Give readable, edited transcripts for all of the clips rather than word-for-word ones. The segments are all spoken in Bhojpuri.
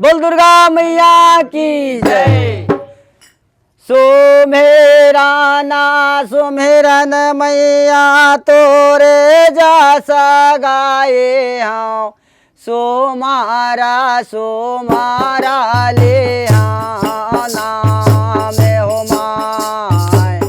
बोल दुर्गा मैया की जय। सुमेरा ना सुमेरन मैया तोरे जासा गाए हाँ, सोमारा सोमारा ले हाँ नाम हो माय,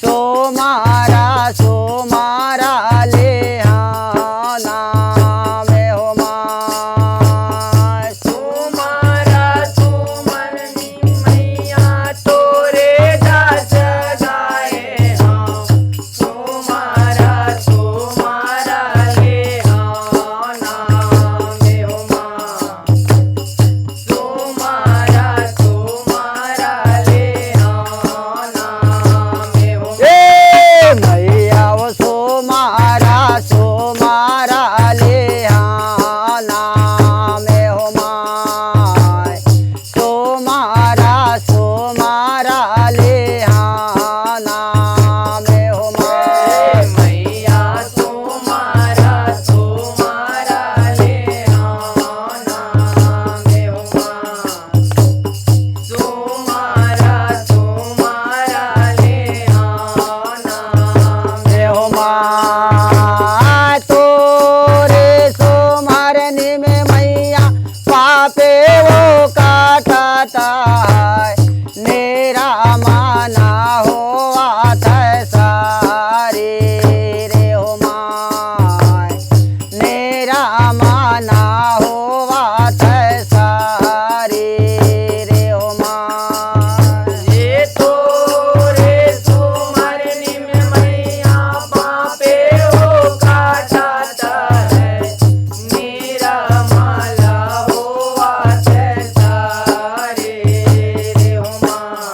सोमारा सोमारा ले हाँ नाम हो माय। सोमारा सोमरनी मैया तोरे दास गाए हाँ, सोमारा सोमारा ले हाँ नाम हो माँ, सोमारा सोमारा ले हाँ नाम हो ए मैया वो सोमारा सोमारा ले हाँ नाम हो माय, सोमारा सोमारा ले हाँ नाम हो माय। मैया सोमारा सोमारा ले हाँ नाम हो माँ, सोमारा सोमारा ले हाँ नाम हो माय। तोरे सोमरनी में मैया पापे वो काटता है, मेरा माना हो आता सारे रे हो माय, मेरा माना हो आता सारे रे हो माय। ये तोरे सोमरनी में मैया पापे हो काटाता है, मेरा माला हो आते सारे रे हो माँ,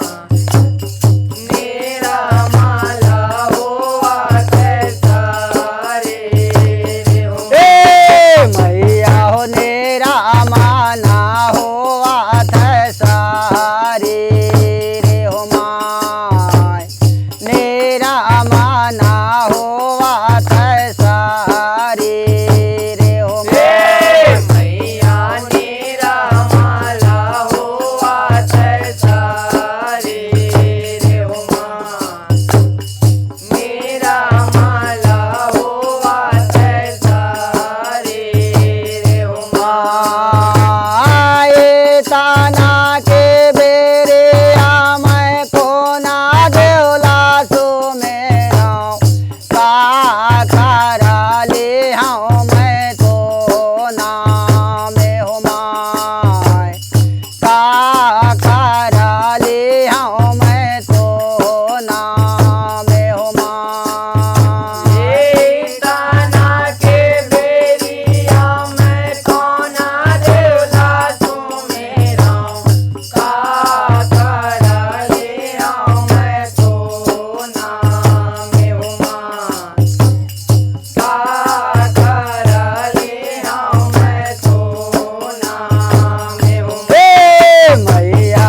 मेरा माला हो आते सारे रे हो ए मैया हो नेरा माना हो आता सारे रे हो माय, नेरा माना हो आता सारे रे हो माय। मैया नेरा माला हो आते सारे रे हो माँ, मेरा माला हो आते सारे रे हो माँ। ये ताना के बेरे मैं कोना देवला सो मेरा का करा ले हाँ मैं तो नाम हो माय, का करा ले हाँ मैं तो नाम हो माय। ये ताना के बेरिया मैं कोना देवला सो मेरा का करा ले हाँ मैं तो नाम हो माँ, का करा ले हाँ मैं तो नाम हो माँ। ए मैया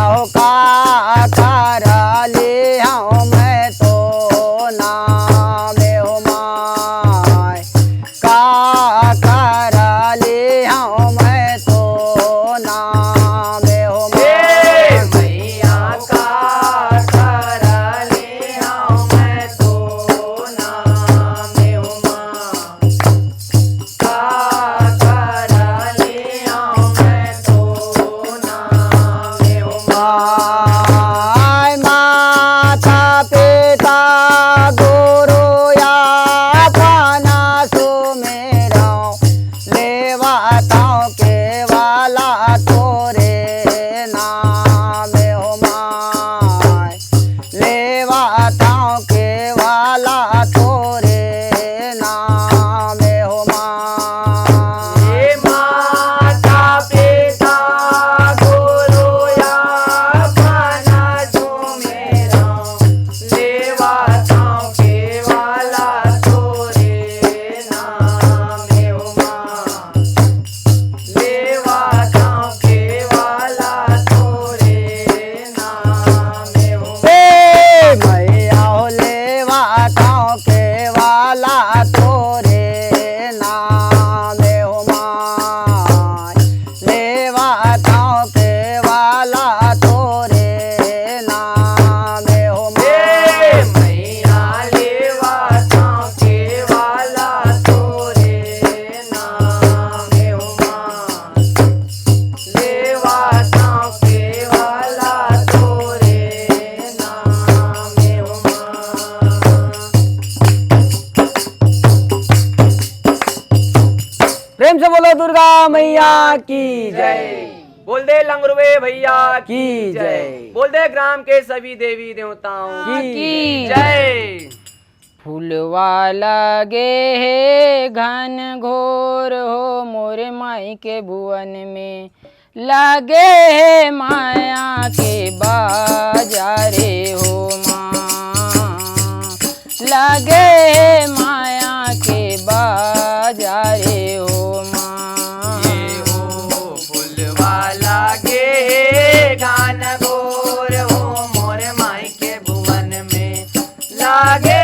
वाला तोरे नाम हो हे मैया लेवा के वाला तोरे नाम हो माँ लेवा के वाला तोरे नाम हो माँ। प्रेम से बोलो दुर्गा मैया की जय बोल दे लंगरुए भैया की जय। बोल दे ग्राम के सभी देवी देवताओं की जय। फूलवा लगे है घन घोर हो मोरे माई के भुवन में लगे है माया के बाजारे हो माँ लगे है माया के बाजारे हो माँ ये हो फुलवा लागे गान गोर हो मोर माई के भुवन में लागे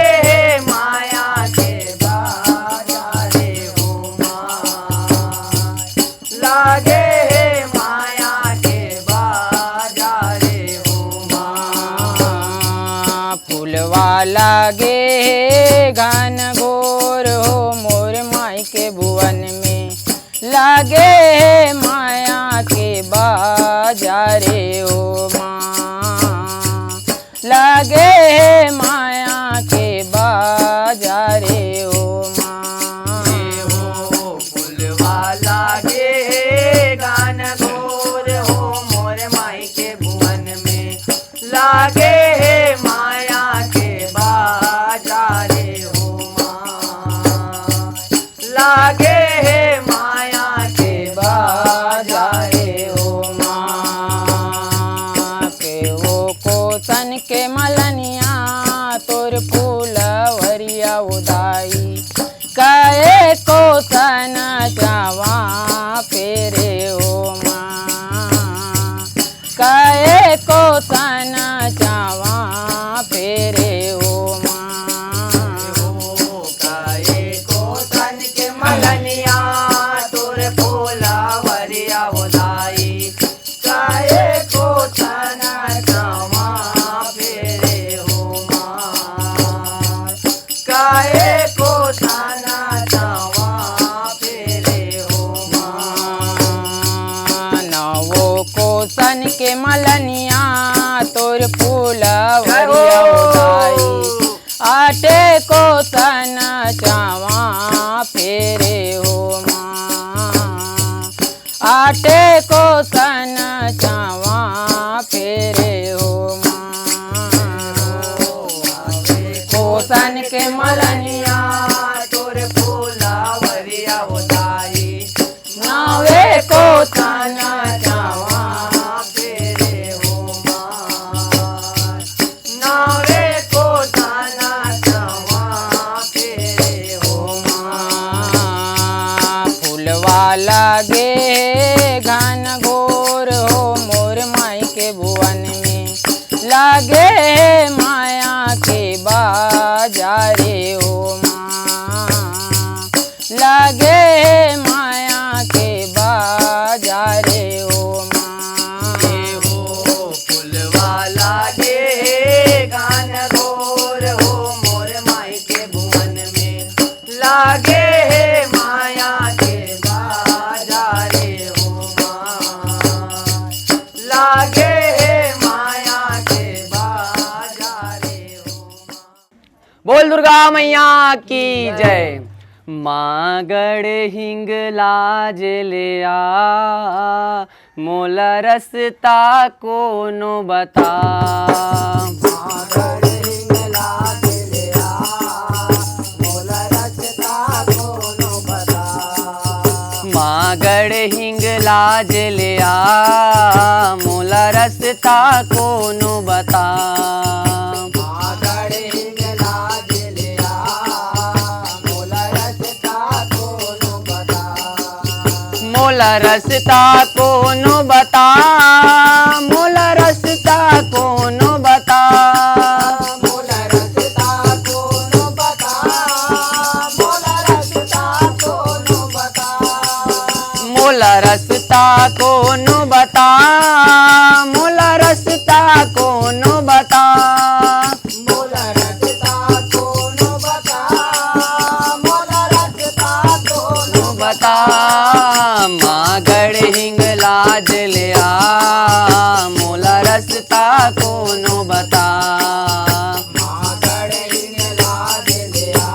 माया के बाजारे हो माँ लागे माया के बाजारे हो माँ। फूलवा लगे है घन घोर हो मोर माई के भुवन में लगे है माया के बाजारे हो माँ लगे है माया के बाजारे हो माँ ये हो फुलवा लागे गान गोर हो मोर माई के भुवन में लागे माया के बाजारे हो माँ लागे माया के बाजारे हो माँ के वो कोसन के मलनिया तोर फूलवरिया उदाई कए कोसन जावा फेरे हो माँ कए कोसन जावा फेरे हो माँ काए को सन के मलनिया तुर फूला वरिया उदाई काए को सन कामा फेरे हो माँ काए को सन कामा फेरे हो माँ। नवो कोसन के मलनिया तोर फूलवरिया उदाई आटे को सन चावा फेरे हो माँ आटे को सन चावा फेरे हो माँ कोसन के मलनिया तुर फूला वरिया उदाई नावे को सन चावा फेरे हो माँ नावे को ताना चावा फेरे हो माँ फूलवा लगे घन घोर हो मोर माई के भुवन में लगे माया के बाजारे हो माँ लगे माया के बाजारे हो माँ ये हो फुलवा लागे गान गोर हो मोर माई के भुवन में लागे माया के बाजारे हो माँ लागे माया के बाजारे हो माँ। बोल दुर्गा मैया की जय। माँ गढ़ हिंग लाज ले आ मोला रसता कोनो बता माँ गढ़ हिंग लाज ले आ मोला रसता कोनो बता मोला रसता कोनो बता मोला रसता कोनो बता मोला रसता कोनो बता मोला रसता कोनो बता मोला रसता कोनो बता रसता कोनो बता। मागड़ हिंगला दिलिया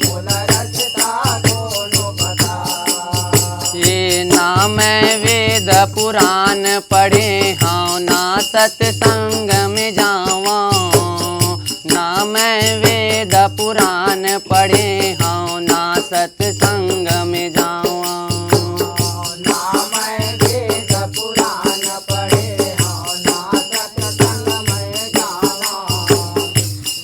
मोल रसता कोनो बता। ये ना मैं वेद पुराण पढ़े हाँ ना सत्संग में जावा, ना मैं वेद पुराण पढ़े हाँ ना सत्संग में जावा। ना मैं वेद पुराण पढ़े हाँ ना सत्संग में जावा।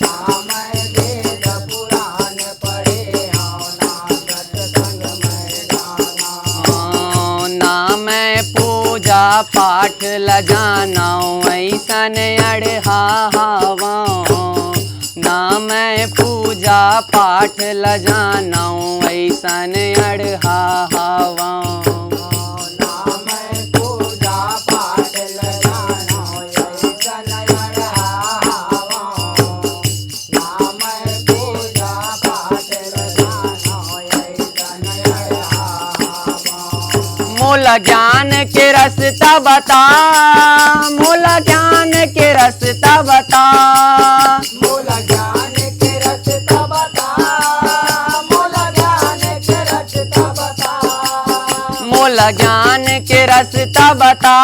ना मैं वेद पुराण पढ़े हाँ ना सत्संग में जावा। ना मैं पूजा पाठ ल जाना ऐसन अड़हा हवा, ना मैं पूजा पाठ ल जाना ऐसन अड़हा हवा। ना मैं पूजा पाठ ल जाना ऐसन अड़हावा। ना मैं पूजा पाठ ल जाना ऐसन अड़हावा। मोला ज्ञान के रसता बता, मोला ज्ञान के रसता बता। मोला ज्ञान के रसता बता। मोला ज्ञान के रसता बता। मोला ज्ञान के रसता बता,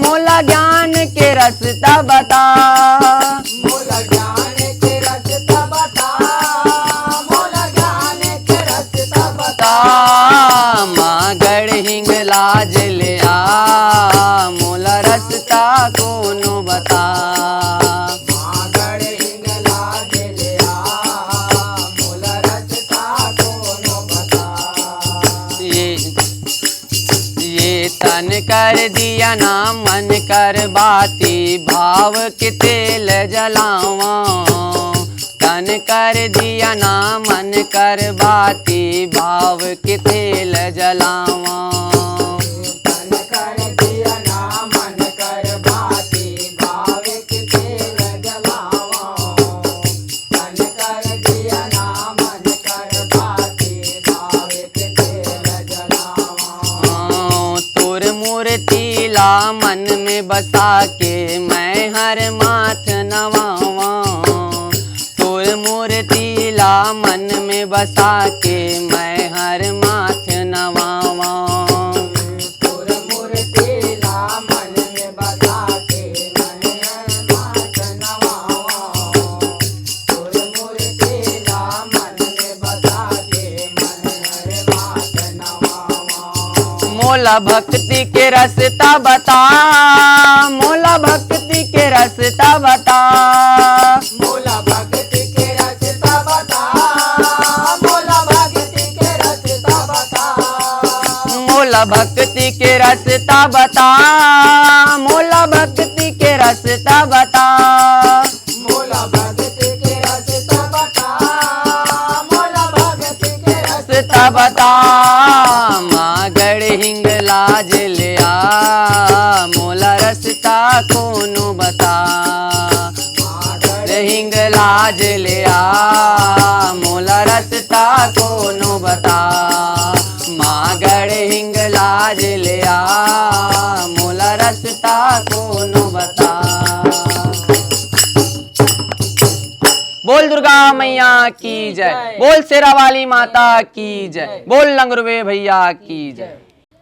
मोला ज्ञान के रसता बता। मोला ज्ञान के रसता बता। मोला ज्ञान के रसता बता। मागड़ हिंगलाज ले आ मोला रसता कोनो बता। मागड़ हिंगला दिलिया मोल रसता कोनो बता। ये तन कर दिया ना मन कर बाती, भाव के तेल जलावा। तन कर दिया ना मन कर बाती, भाव के तेल जलावा। तन कर दिया ना मन कर बाती, भाव के तेल जलावा। तन कर दिया ना मन कर बाती, भाव के तेल जलावा। तोर मूर्ति ला मन में बसा के मैं हर माथ नवावा। तोर मूर्ति ला मन में बसा के मैं हर माथ नवावा। तोर मूर्ति ला मन में बसा के मन माथ नवावा। तोर मूर्ति ला मन में बसा के मन माथ नवावा। मोला भक्ति के रसता बता, मोला भक्ति के रसता बता। मोला भक्ति के रसता बता। मोला भक्ति के रसता बता। मोला भक्ति के रसता बता, मोला भक्ति के रसता बता। मोला भक्ति के रसता बता। मोला भक्ति के रसता बता। मागड़ हिंगलाज ले आ मोला रसता कोनो बता। हिंगलाज ले आ मोला रसता कोनो बता। मागड़ हिंगलाज ले आ मोला रसता कोनो बता। बोल दुर्गा मैया की जय, बोल शेरा वाली माता की जय, बोल लंगरुवे भैया की जय।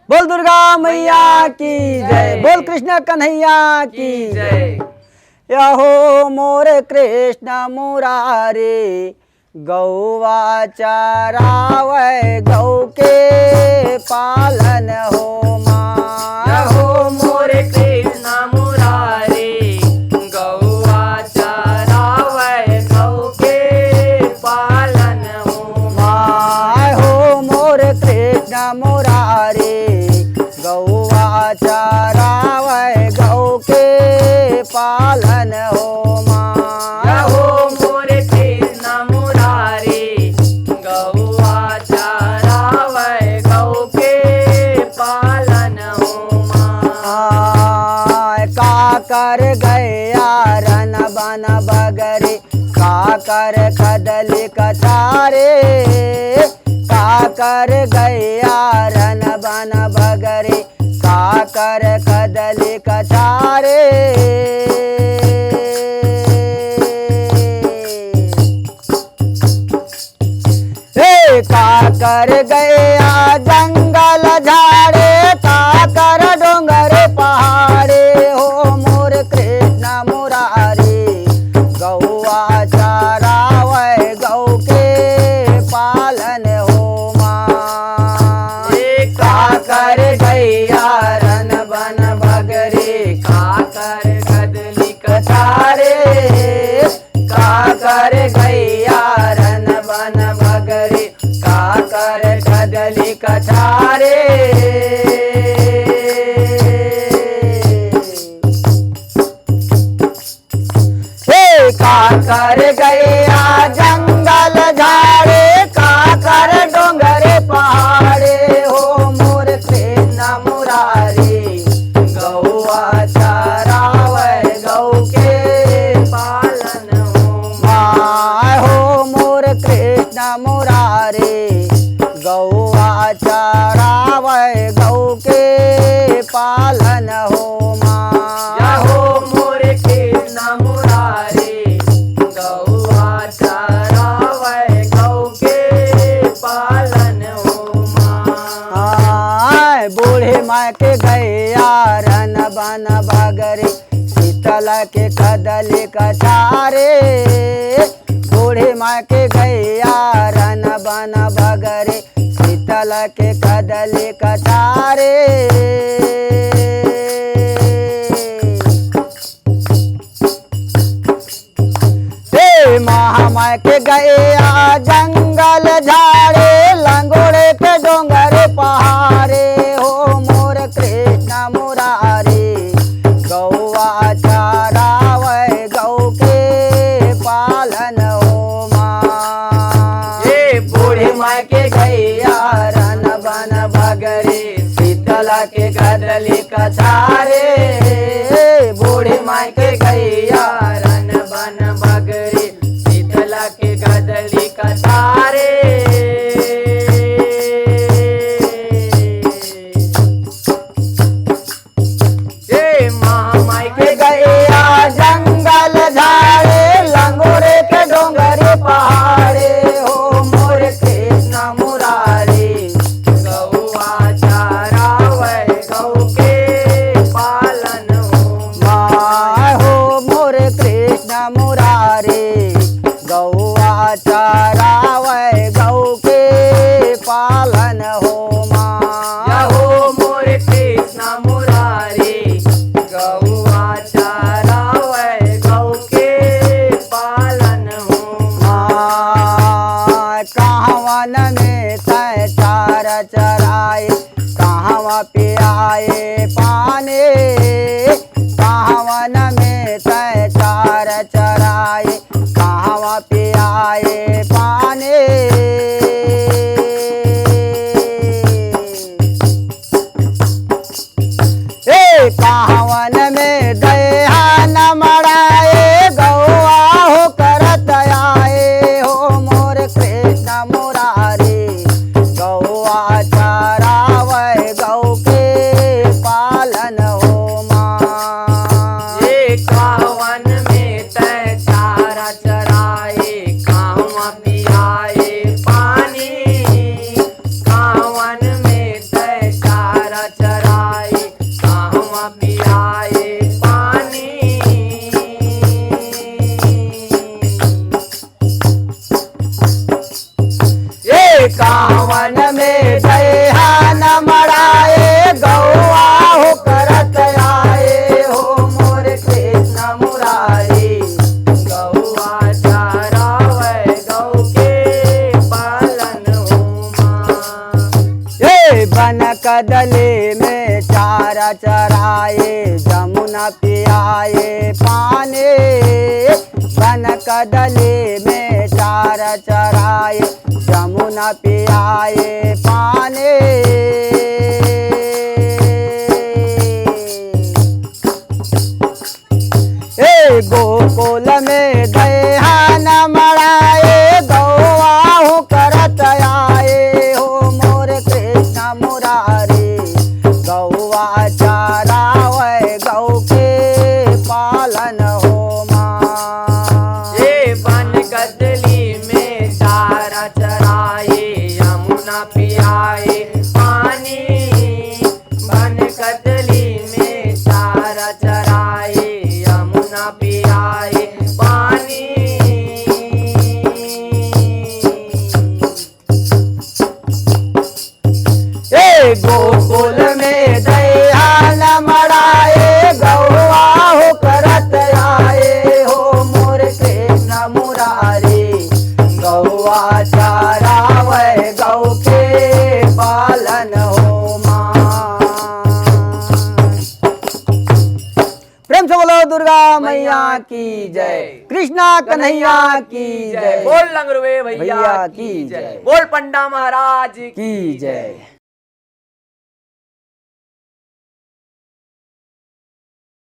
बोल दुर्गा मैया की जय। बोल कृष्ण कन्हैया की जय। यहो मोर कृष्ण मुरारे गौवा चरावै गौ के पालन हो माँ। यहो मोर कृष्ण मुरारे गौवा चरावै गौ के पालन हो माँ। हो मोर कृष्ण मुरारे गौवा चरावै गौ के पालन हो माँ। यहो मोर कृष्ण मुरारे गौवा चरावै गौ के पालन हो माँ। काकर गया रन बन बगरे काकर कदली कचारे। काकर गया रन बन बगरे काकर कदली कचारे हे काकर गया जंगल झाड़े काकर डोंगर पहाड़े हो मोर कृष्ण मुरारी गौआ चरावै गौ के पालन हो माँ काकर गैया रन बन बगरे काकर कदली कचारे काकर गैया रन बन बगरे काकर कदली कचारे काकर गैया जंगल झाड़े काकर डोंगर पहाड़े हो मोर कृष्ण मुरारी गौआ चरावै गौ के पालन हो माँ हो मोर कृष्ण मुरारी गौआ चरावै गौ के पालन हो माँ हो मोर कृष्ण मुरारी बूढ़े माँ के गैया रन बन बगरे शीतल के कदली कचारे बूढ़े माँ के गैया रन बन बगरे शीतल के कदली कचारे हे महामाय के गैया जंगल झाड़े लंगोड़े के डोंगर पहाड़े हो मोर कृष्ण मुरारी गौआ चरावै गौ के पालन हो माँ ये बूढ़ी माँ के गैया रन बन बगरे शीतल के कदली कचारे बूढ़ी माँ के गैया रन बन बगरे शीतल के कदली कचारे जंगल झाड़े लंगोरे के डोंगर पहाड़े हो मोर कृष्ण मुरारी गौआ चरावै गौ के पालन हो माँ हो मोर कृष्ण मुरारी गौआ चरावै गौ के पालन हो माँ हो मोर कृष्ण मुरारी गौआ चरावै गौ के पालन हो माँ कहवन में तय चार चराए कहवा पियाए पाने कहवन में तय चार चराए कहवा पियाए पाने कहवन में दया न मराए गौआ हो करत आए हो मोर कृष्ण मुरारी गौआ चरावै गौ के पालन हो माँ ये कहवन में तय चारा चराए कहवा पियाए पानी कहवन में तय चारा चराए पियाए पानी ये कहवन में दया न मराए गौआ हो करत आए हो मोर कृष्ण मुरारी गौआ चरावै गौ के पालन हो माँ ये बन कदली में चारा चराए जमुना पियाए पानी बन कदली में चारा चराए जमुना पियाए पानी गोकुल में दया न मराए गौआ हो करत आए हो मोर कृष्ण मुरारी गौआ आए यमुना पे आए पानी गोकुल में दयाल मराए गौआ हो करत आए हो मोर कृष्ण मुरारी गौआ चारावे गौ के पालन हो मां। प्रेम से बोलो दुर्गा मैया की जय, कृष्णा कन्हैया की जय, बोल लंगरुए भैया की जय, बोल पंडा महाराज की जय।